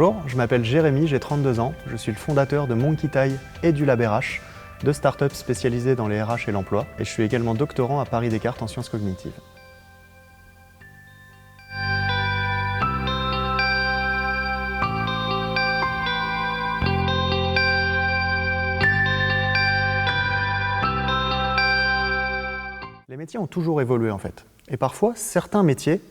Bonjour, je m'appelle Jérémy, j'ai 32 ans, je suis le fondateur de Monkey Taille et du Lab RH, deux startups spécialisées dans les RH et l'emploi, et je suis également doctorant à Paris Descartes en sciences cognitives. Les métiers ont toujours évolué en fait, et parfois certains métiers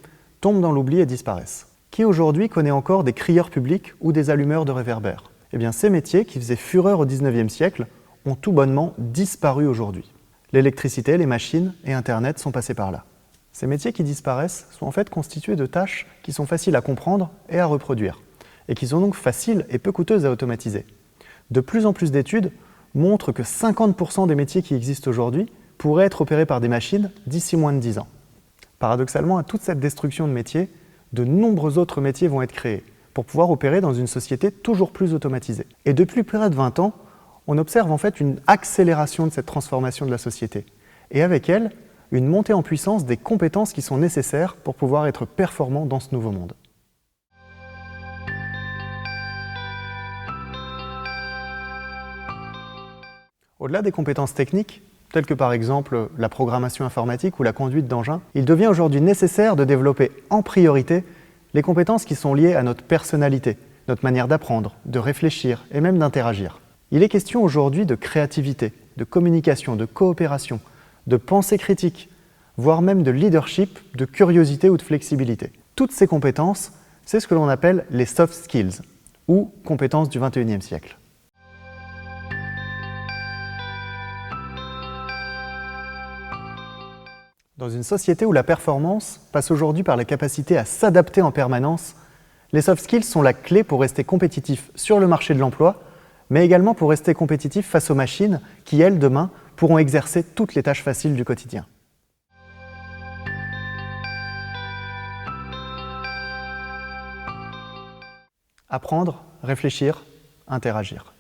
tombent dans l'oubli et disparaissent. Qui aujourd'hui connaît encore des crieurs publics ou des allumeurs de réverbères? Eh bien ces métiers qui faisaient fureur au XIXe siècle ont tout bonnement disparu aujourd'hui. L'électricité, les machines et Internet sont passés par là. Ces métiers qui disparaissent sont en fait constitués de tâches qui sont faciles à comprendre et à reproduire, et qui sont donc faciles et peu coûteuses à automatiser. De plus en plus d'études montrent que 50% des métiers qui existent aujourd'hui pourraient être opérés par des machines d'ici moins de 10 ans. Paradoxalement, à toute cette destruction de métiers, de nombreux autres métiers vont être créés pour pouvoir opérer dans une société toujours plus automatisée. Et depuis près de 20 ans, on observe en fait une accélération de cette transformation de la société. Et avec elle, une montée en puissance des compétences qui sont nécessaires pour pouvoir être performants dans ce nouveau monde. Au-delà des compétences techniques, telles que par exemple la programmation informatique ou la conduite d'engins, il devient aujourd'hui nécessaire de développer en priorité les compétences qui sont liées à notre personnalité, notre manière d'apprendre, de réfléchir et même d'interagir. Il est question aujourd'hui de créativité, de communication, de coopération, de pensée critique, voire même de leadership, de curiosité ou de flexibilité. Toutes ces compétences, c'est ce que l'on appelle les soft skills, ou compétences du XXIe siècle. Dans une société où la performance passe aujourd'hui par la capacité à s'adapter en permanence, les soft skills sont la clé pour rester compétitif sur le marché de l'emploi, mais également pour rester compétitif face aux machines qui, elles, demain, pourront exercer toutes les tâches faciles du quotidien. Apprendre, réfléchir, interagir.